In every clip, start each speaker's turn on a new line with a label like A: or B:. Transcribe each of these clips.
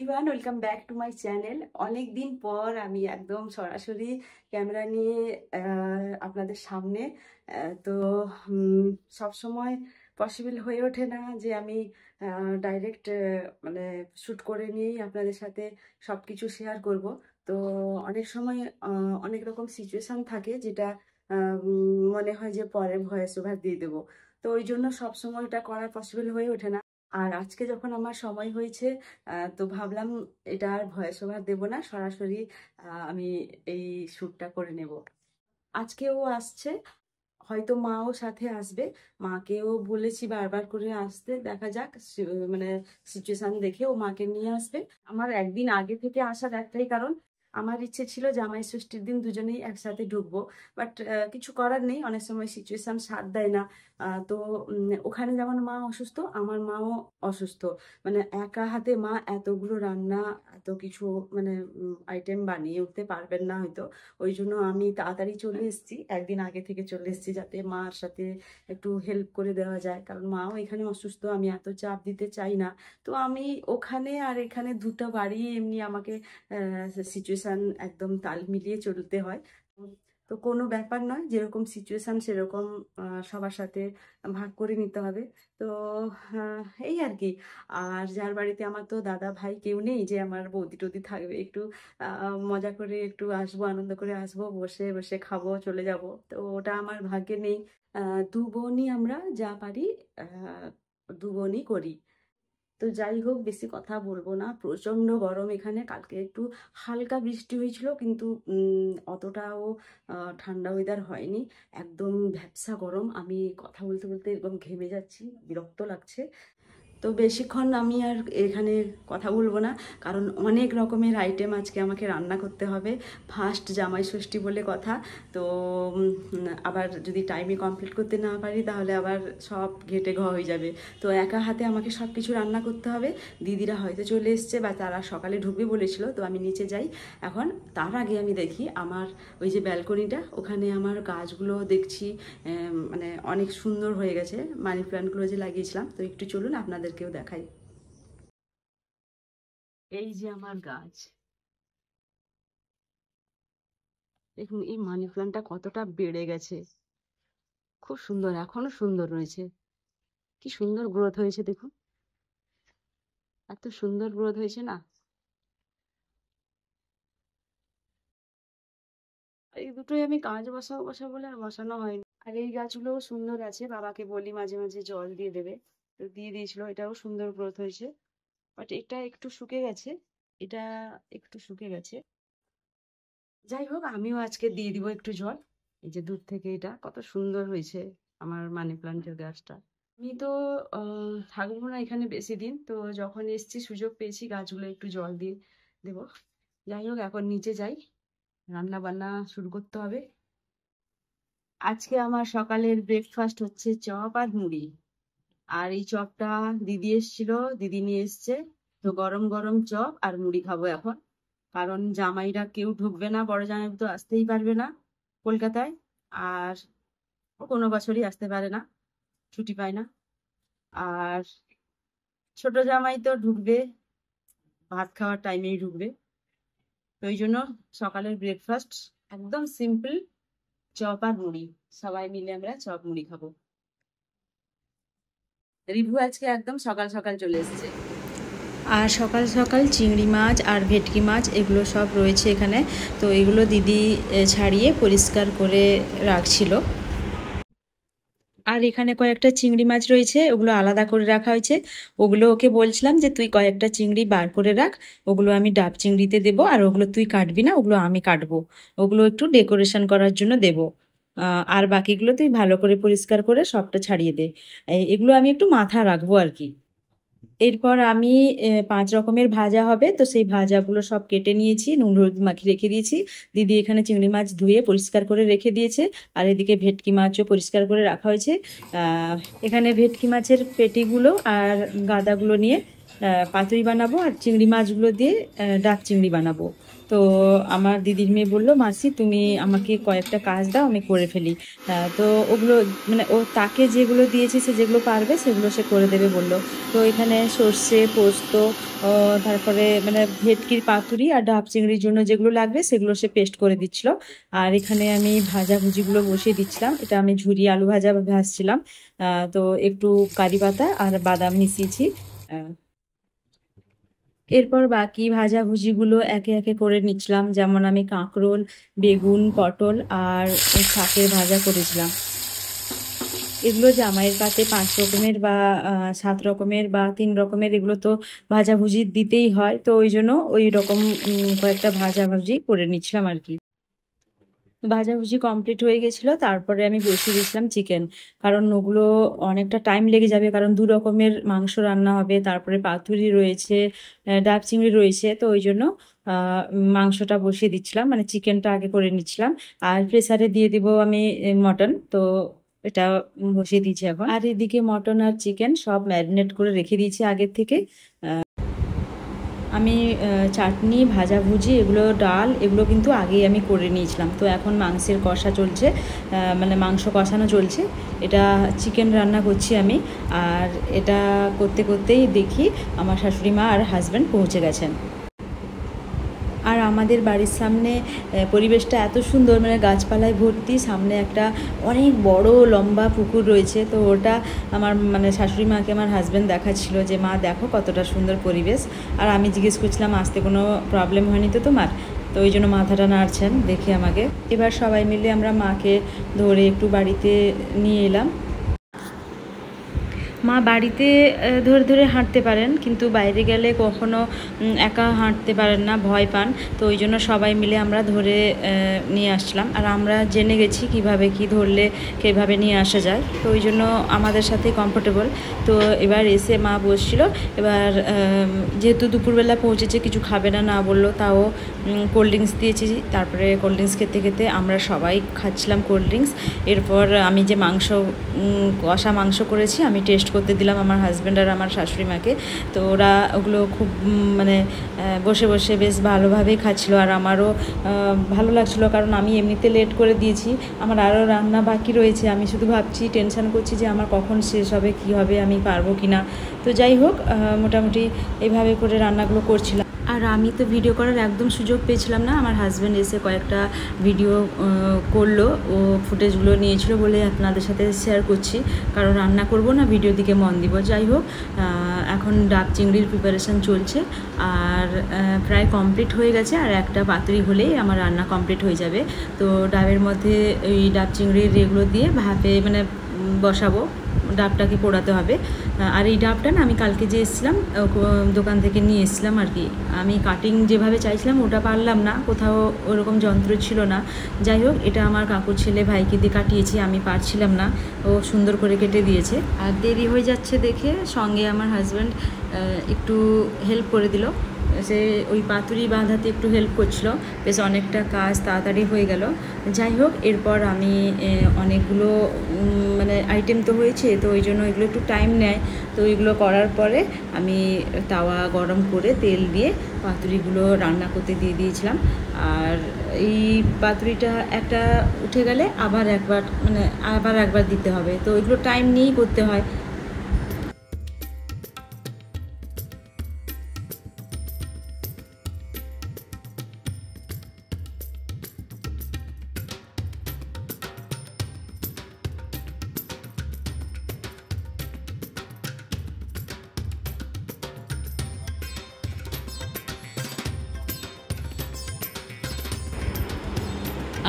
A: Everyone, welcome back to my channel. অনেক দিন পর আমি একদম সরাসরি ক্যামেরা নিয়ে আপনাদের সামনে। তো সব সময় পসিবল হয়ে ওঠে না যে আমি ডাইরেক্ট মানে শ্যুট করে নিয়েই আপনাদের সাথে সব কিছু শেয়ার করব। তো অনেক সময় অনেক রকম সিচুয়েশান থাকে যেটা মনে হয় যে পরে ভয়েস ওভার দিয়ে দেবো। তো ওই জন্য সব সময় এটা করা পসিবল হয়ে ওঠে না। আর আজকে যখন আমার সময় হয়েছে তো ভাবলাম এটা আর ভয়েস ওভার দেবো না, সরাসরি আমি এই শ্যুটটা করে নেব। আজকেও আসছে, হয়তো মাও সাথে আসবে। মাকেও বলেছি বারবার করে আসতে, দেখা যাক মানে সিচুয়েশন দেখে ও মাকে নিয়ে আসবে। আমার একদিন আগে থেকে আসার একটাই কারণ, আমার ইচ্ছে ছিল জামাই ষষ্ঠীর দিন দুজনেই একসাথে ঢুকবো। বাট কিছু করার নেই, অনেক সময় সিচুয়েশন সাথ দেয় না। তো ওখানে যেমন মা অসুস্থ, আমার মাও অসুস্থ। মানে একা হাতে মা এতগুলো রান্না, এত কিছু মানে আইটেম বানিয়ে উঠতে পারবেন না হয়তো। ওই জন্য আমি তাড়াতাড়ি চলে এসেছি, একদিন আগে থেকে চলে এসেছি যাতে মার সাথে একটু হেল্প করে দেওয়া যায়, কারণ মাও এখানে অসুস্থ, আমি এত চাপ দিতে চাই না। তো আমি ওখানে আর এখানে দুটো বাড়ি এমনি আমাকে সিচুয়েশান একদম তাল মিলিয়ে চলতে হয়। তো কোনো ব্যাপার নয়, যেরকম সিচুয়েশান সেরকম সবার সাথে ভাগ করে নিতে হবে। তো এই আর কি। আর যার বাড়িতে আমার তো দাদা ভাই কেউ নেই যে আমার বৌদি টৌদি থাকবে, একটু মজা করে একটু আসবো, আনন্দ করে আসবো, বসে বসে খাবো, চলে যাব। তো ওটা আমার ভাগ্যে নেই। দু বোনই আমরা যা পারি দু বোনই করি। তো যাই হোক, বেশি কথা বলবো না, প্রচন্ড গরম এখানে। কালকে একটু হালকা বৃষ্টি হয়েছিল, কিন্তু অতটাও ঠান্ডা ওয়েদার হয়নি। একদম ভ্যাপসা গরম, আমি কথা বলতে বলতে একদম ঘেমে যাচ্ছি, বিরক্ত লাগছে। তো বেশিক্ষণ আমি আর এখানে কথা বলবো না, কারণ অনেক রকমের আইটেম আজকে আমাকে রান্না করতে হবে। ফার্স্ট জামাই ষষ্ঠী বলে কথা। তো আবার যদি টাইমে কমপ্লিট করতে না পারি তাহলে আবার সব ঘেটে ঘ হয়ে যাবে। তো একা হাতে আমাকে সব কিছু রান্না করতে হবে। দিদিরা হয়তো চলে এসছে বা তারা সকালে ঢুকবে বলেছিল, তো আমি নিচে যাই এখন। তার আগে আমি দেখি আমার ওই যে ব্যালকনিটা, ওখানে আমার গাছগুলো দেখছি মানে অনেক সুন্দর হয়ে গেছে, মানি প্ল্যান্টগুলো যে লাগিয়েছিলাম। তো একটু চলুন আপনাদেরকেও দেখাই। এই যে আমার গাছ, দেখুন এই মানি প্ল্যান্টটা কতটা বেড়ে গেছে, খুব সুন্দর, এখনো সুন্দর রয়েছে। কি সুন্দর গ্রোথ হয়েছে দেখুন, এত সুন্দর গ্রোথ হয়েছে না। এই দুটোই আমি কাজ বসাবো বসাবো বলে আর বসানো হয়নি। আর এই গাছগুলোও সুন্দর আছে, বাবাকে বলি মাঝে মাঝে জল দিয়ে দেবে, তো দিয়ে দিয়েছিল, এটাও সুন্দর গ্রোথ হয়েছে। বাট এটা একটু শুকে গেছে, এটা একটু শুকে গেছে। যাই হোক, আমিও আজকে দিয়ে দিব একটু জল। এই যে দূর থেকে এটা কত সুন্দর হয়েছে আমার মানি প্লান্টের গাছটা। আমি তো থাকবো না এখানে বেশি দিন, তো যখন এসছি সুযোগ পেয়েছি গাছগুলো একটু জল দিয়ে দেবো। যাই হোক, এখন নিচে যাই, রান্না বান্না শুরু করতে হবে। আজকে আমার সকালের ব্রেকফাস্ট হচ্ছে চপ আর মুড়ি। আর এই চপটা দিদি এসেছিল, দিদি নিয়ে এসছে। তো গরম গরম চপ আর মুড়ি খাবো এখন, কারণ জামাইরা কেউ ঢুকবে না, বড় জামাই তো আসতেই পারবে না কলকাতায়। আর ও কোনো বছরই আসতে পারে না, ছুটি পায় না। আর ছোট জামাই তো ঢুকবে, ভাত খাওয়ার টাইমেই ঢুকবে। তো ওই জন্য সকালের ব্রেকফাস্ট একদম সিম্পল, চপ আর মুড়ি। সবাই মিলে আমরা চপ মুড়ি খাবো। রিভু আজকে একদম সকাল সকাল চলে এসেছে।
B: আর সকাল সকাল চিংড়ি মাছ আর ভেটকি মাছ এগুলো সব রয়েছে এখানে। তো এগুলো দিদি ছাড়িয়ে পরিষ্কার করে রাখছিল। আর এখানে কয়েকটা চিংড়ি মাছ রয়েছে, ওগুলো আলাদা করে রাখা হয়েছে। ওগুলো ওকে বলছিলাম যে তুই কয়েকটা চিংড়ি বার করে রাখ, ওগুলো আমি ডাব চিংড়িতে দেবো, আর ওগুলো তুই কাটবি না, ওগুলো আমি কাটবো, ওগুলো একটু ডেকোরেশন করার জন্য দেবো। আর বাকিগুলো তুই ভালো করে পরিষ্কার করে সবটা ছাড়িয়ে দে। এগুলো আমি একটু মাথা রাখবো আর কি। এরপর আমি 5 রকমের ভাজা হবে, তো সেই ভাজাগুলো সব কেটে নিয়েছি, নুন হলুদ মাখিয়ে রেখে দিয়েছি। দিদি এখানে চিংড়ি মাছ ধুয়ে পরিষ্কার করে রেখে দিয়েছে, আর এদিকে ভেটকি মাছও পরিষ্কার করে রাখা হয়েছে। এখানে ভেটকি মাছের পেটিগুলো আর গাদাগুলো নিয়ে পাতুরি বানাবো আর চিংড়ি মাছগুলো দিয়ে ডাব চিংড়ি বানাবো। তো আমার দিদির মেয়ে বললো, মাসি তুমি আমাকে কয়েকটা কাজ দাও, আমি করে ফেলি। তো ওগুলো মানে ও তাকে যেগুলো দিয়েছে সে যেগুলো পারবে সেগুলো সে করে দেবে বললো। তো এখানে সর্ষে পোস্ত তারপরে মানে ভেটকির পাতুরি আর ডাব চিংড়ির জন্য যেগুলো লাগবে সেগুলো সে পেস্ট করে দিচ্ছিল। আর এখানে আমি ভাজাভুজিগুলো বসিয়ে দিচ্ছিলাম। এটা আমি ঝুরি আলু ভাজা ভাজছিলাম। তো একটু কারি পাতা আর বাদাম মিশিয়েছি। এরপর বাকি ভাজাভুজিগুলো একে একে করে নিচ্ছিলাম, যেমন আমি কাঁকরোল, বেগুন, পটল আর শাকের ভাজা করেছিলাম। এগুলো জামাইয়ের পাতে 5 রকমের বা 7 রকমের বা 3 রকমের এগুলো তো ভাজাভুজি দিতেই হয়, তো ওই জন্য ওই রকম কয়েকটা ভাজাভুজি করে নিচ্ছিলাম আর কি। ভাজাভুজি কমপ্লিট হয়ে গেছিলো, তারপরে আমি বসিয়ে দিয়েছিলাম চিকেন, কারণ ওগুলো অনেকটা টাইম লেগে যাবে, কারণ 2 রকমের মাংস রান্না হবে, তারপরে পাতুরি রয়েছে, ডাব চিংড়ি রয়েছে, তো ওই জন্য মাংসটা বসিয়ে দিচ্ছিলাম, মানে চিকেনটা আগে করে নিচ্ছিলাম। আর প্রেসারে দিয়ে দিব আমি মটন, তো এটা বসিয়ে দিয়েছি এখন। আর এদিকে মটন আর চিকেন সব ম্যারিনেট করে রেখে দিয়েছি আগের থেকে। আমি চাটনি, ভাজাভুজি, এগুলো ডাল এগুলো কিন্তু আগেই আমি করে নিয়েছিলাম। তো এখন মাংসের কষা চলছে, মানে মাংস কষানো চলছে। এটা চিকেন রান্না করছি আমি। আর এটা করতে করতেই দেখি আমার শাশুড়ি মা আর হাজব্যান্ড পৌঁছে গেছেন। আর আমাদের বাড়ির সামনে পরিবেশটা এত সুন্দর, মানে গাছপালায় ভর্তি, সামনে একটা অনেক বড় লম্বা পুকুর রয়েছে। তো ওটা আমার মানে শাশুড়ি মাকে আমার হাজব্যান্ড দেখাচ্ছিল যে মা দেখো কতটা সুন্দর পরিবেশ। আর আমি জিজ্ঞেস করছিলাম আসতে কোনো প্রবলেম হয়নি তো তোমার? তো ওই জন্য মাথাটা নাড়ছেন দেখে আমাকে। এবার সবাই মিলে আমরা মাকে ধরে একটু বাড়িতে নিয়ে এলাম। মা বাড়িতে ধরে ধরে হাঁটতে পারেন, কিন্তু বাইরে গেলে কখনো একা হাঁটতে পারেন না, ভয় পান। তো ওই জন্য সবাই মিলে আমরা ধরে নিয়ে আসছিলাম। আর আমরা জেনে গেছি কিভাবে কি ধরলে কীভাবে নিয়ে আসা যায়, তো ওই জন্য আমাদের সাথে কমফোর্টেবল। তো এবার এসে মা বসছিল। এবার যেহেতু দুপুরবেলা পৌঁছেছে, কিছু খাবে না না বললো, তাও কোল্ড ড্রিঙ্কস দিয়েছি। তারপরে কোল্ড ড্রিঙ্কস খেতে খেতে আমরা সবাই খাচ্ছিলাম কোল্ড ড্রিঙ্কস। এরপর আমি যে কষা মাংস করেছি আমি টেস্ট করতে দিলাম আমার হাজব্যান্ড আর আমার শাশুড়ি মাকে। তো ওরা ওগুলো খুব মানে বসে বসে বেশ ভালোভাবেই খাচ্ছিলো। আর আমারও ভালো লাগছিলো, কারণ আমি এমনিতে লেট করে দিয়েছি, আমার আরও রান্না বাকি রয়েছে। আমি শুধু ভাবছি, টেনশান করছি যে আমার কখন শেষ হবে, কী হবে, আমি পারবো কি না। তো যাই হোক, মোটামুটি এইভাবে করে রান্নাগুলো করছিলাম। আর আমি তো ভিডিও করার একদম সুযোগ পেয়েছিলাম না। আমার হাজব্যান্ড এসে কয়েকটা ভিডিও করলো, ও ফুটেজগুলো নিয়েছিল বলে আপনাদের সাথে শেয়ার করছি, কারণ রান্না করব না, ভিডিওর দিকে মন দিব। যাই হোক, এখন ডাব চিংড়ির প্রিপারেশান চলছে, আর প্রায় কমপ্লিট হয়ে গেছে। আর একটা পাতুরি হলেই আমার রান্না কমপ্লিট হয়ে যাবে। তো ডাবের মধ্যে ওই ডাব চিংড়ির এগুলো দিয়ে ভাপে মানে বসাবো, ডাবটাকে পোড়াতে হবে। আর এই ডাবটা না আমি কালকে যে এসেছিলাম দোকান থেকে নিয়ে এসেছিলাম আর কি। আমি কাটিং যেভাবে চাইছিলাম ওটা পারলাম না, কোথাও ওরকম যন্ত্র ছিল না। যাই হোক, এটা আমার কাকুর ছেলে ভাইকে দিয়ে কাটিয়েছি, আমি পারছিলাম না, ও সুন্দর করে কেটে দিয়েছে। আর দেরি হয়ে যাচ্ছে দেখে সঙ্গে আমার হাজব্যান্ড একটু হেল্প করে দিল, সে ওই পাতুরি বাঁধাতে একটু হেল্প করছিলো, বেশ অনেকটা কাজ তাড়াতাড়ি হয়ে গেল। যাই হোক, এরপর আমি অনেকগুলো মানে আইটেম তো হয়েছে, তো ওই জন্য এগুলো একটু টাইম নেয়। তো এগুলো করার পরে আমি তাওয়া গরম করে তেল দিয়ে পাতুরিগুলো রান্না করতে দিয়ে দিয়েছিলাম। আর এই পাতুরিটা একটা উঠে গেলে আবার একবার দিতে হবে, তো এগুলো টাইম নিয়েই করতে হয়।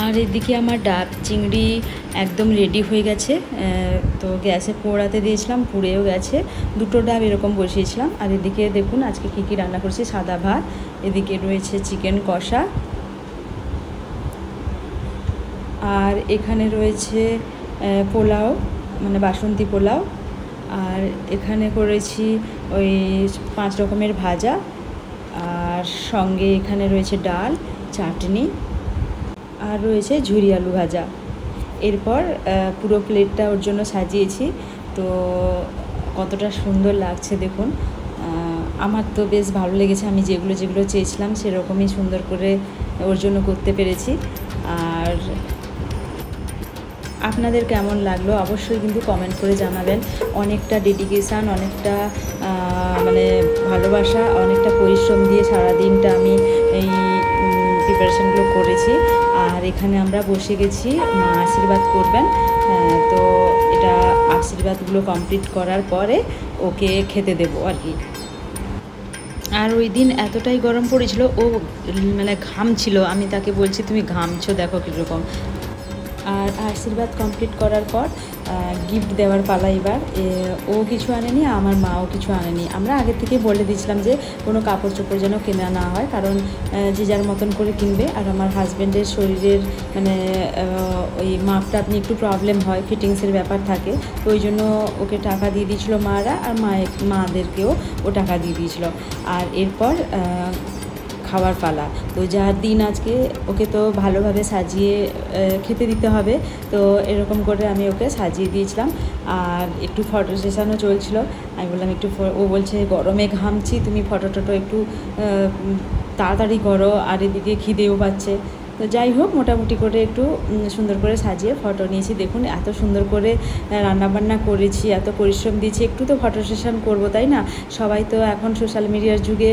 B: আর এদিকে আমার ডাব চিংড়ি একদম রেডি হয়ে গেছে। তো গ্যাসে পোড়াতে দিয়েছিলাম, পুড়েও গেছে। 2টো ডাব এরকম বসিয়েছিলাম। আর এদিকে দেখুন আজকে কী কী রান্না করেছি। সাদা ভাত, এদিকে রয়েছে চিকেন কষা, আর এখানে রয়েছে পোলাও, মানে বাসন্তী পোলাও। আর এখানে করেছি ওই 5 রকমের ভাজা, আর সঙ্গে এখানে রয়েছে ডাল, চাটনি, আর রয়েছে ঝুরি আলু ভাজা। এরপর পুরো প্লেটটা ওর জন্য সাজিয়েছি। তো কতটা সুন্দর লাগছে দেখুন। আমার তো বেশ ভালো লেগেছে, আমি যেগুলো যেগুলো চেয়েছিলাম সেরকমই সুন্দর করে ওর জন্য করতে পেরেছি। আর আপনাদের কেমন লাগলো অবশ্যই কিন্তু কমেন্ট করে জানাবেন। অনেকটা ডেডিকেশান, অনেকটা মানে ভালোবাসা, অনেকটা পরিশ্রম দিয়ে সারাদিনটা আমি এই প্রিপারেশানগুলো করেছি। আর এখানে আমরা বসে গেছি, মা আশীর্বাদ করবেন। তো এটা আশীর্বাদগুলো কমপ্লিট করার পরে ওকে খেতে দেবো আর কি। আর ওই দিন এতটাই গরম পড়েছিল, ও মানে ঘামছিল, আমি তাকে বলছি তুমি ঘামছো দেখো কীরকম। আর আশীর্বাদ কমপ্লিট করার পর গিফট দেওয়ার পালা। এবার ও কিছু আনেনি, আমার মাও কিছু আনেনি। আমরা আগে থেকে বলে দিয়েছিলাম যে কোনো কাপড় চোপড় যেন কেনা না হয়, কারণ যে যার মতন করে কিনবে। আর আমার হাজব্যান্ডের শরীরের মানে ওই মাপটা আপনি একটু প্রবলেম হয়, ফিটিংসের ব্যাপার থাকে, তো ওই জন্য ওকে টাকা দিয়ে দিয়েছিলো মারা, আর মাদেরকেও ও টাকা দিয়ে দিয়েছিলো। আর এরপর খাওয়ার পালা। তো যার দিন আজকে, ওকে তো ভালোভাবে সাজিয়ে খেতে দিতে হবে, তো এরকম করে আমি ওকে সাজিয়ে দিয়েছিলাম। আর একটু ফটো সেশনও চলছিল। আমি বললাম একটু, ও বলছে গরমে ঘামছি, তুমি ফটো টটো একটু তাড়াতাড়ি করো, আর এদিকে খিদেও পাচ্ছে। তো যাই হোক, মোটামুটি করে একটু সুন্দর করে সাজিয়ে ফটো নিয়েছি। দেখুন এত সুন্দর করে রান্নাবান্না করেছি, এত পরিশ্রম দিয়েছি, একটু তো ফটো সেশন করবো, তাই না? সবাই তো এখন সোশ্যাল মিডিয়ার যুগে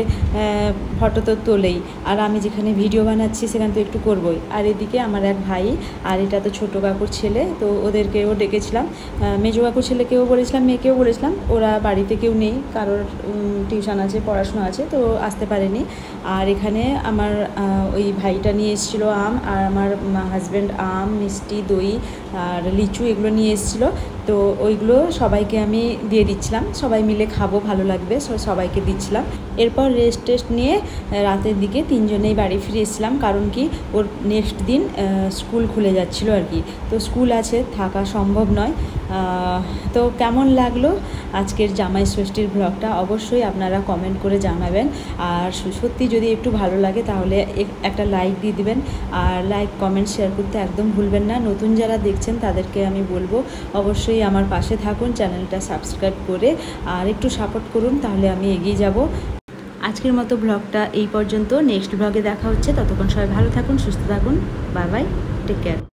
B: ফটো তো তোলেই, আর আমি যেখানে ভিডিও বানাচ্ছি সেখানে তো একটু করবোই। আর এদিকে আমার এক ভাই, আর এটা তো ছোটো কাকুর ছেলে, তো ওদেরকেও ডেকেছিলাম। মেজো কাকুর ছেলেকেও বলেছিলাম, মেয়েকেও বলেছিলাম। ওরা বাড়িতে কেউ নেই, কারোর টিউশন আছে, পড়াশোনা আছে, তো আসতে পারেনি। আর এখানে আমার ওই ভাইটা নিয়ে এসেছিলো আম, আর আমার হাজব্যান্ড আম, মিষ্টি, দই আর লিচু এগুলো নিয়ে এসেছিলো। তো ওইগুলো সবাইকে আমি দিয়ে দিচ্ছিলাম, সবাই মিলে খাবো, ভালো লাগবে, সবাইকে দিচ্ছিলাম। এরপর রেস্ট টেস্ট নিয়ে রাতের দিকে তিনজনেই বাড়ি ফিরে এসেছিলাম, কারণ কি ওর নেক্সট দিন স্কুল খুলে যাচ্ছিলো আর কি, তো স্কুল আছে, থাকা সম্ভব নয়। তো কেমন লাগলো আজকের জামাই ষষ্ঠীর ব্লগটা অবশ্যই আপনারা কমেন্ট করে জানাবেন। আর সত্যি যদি একটু ভালো লাগে তাহলে একটা লাইক দিয়ে দিবেন, আর লাইক কমেন্ট শেয়ার করতে একদম ভুলবেন না। নতুন যারা দেখছেন তাদেরকে আমি বলবো অবশ্যই আমার পাশে থাকুন, চ্যানেলটা সাবস্ক্রাইব করে আর একটু সাপোর্ট করুন, তাহলে আমি এগিয়ে যাব। আজকের মতো ব্লগটা এই পর্যন্ত, নেক্সট ব্লগে দেখা হচ্ছে। ততক্ষণ সবাই ভালো থাকুন, সুস্থ থাকুন, বাই বাই, টেক কেয়ার।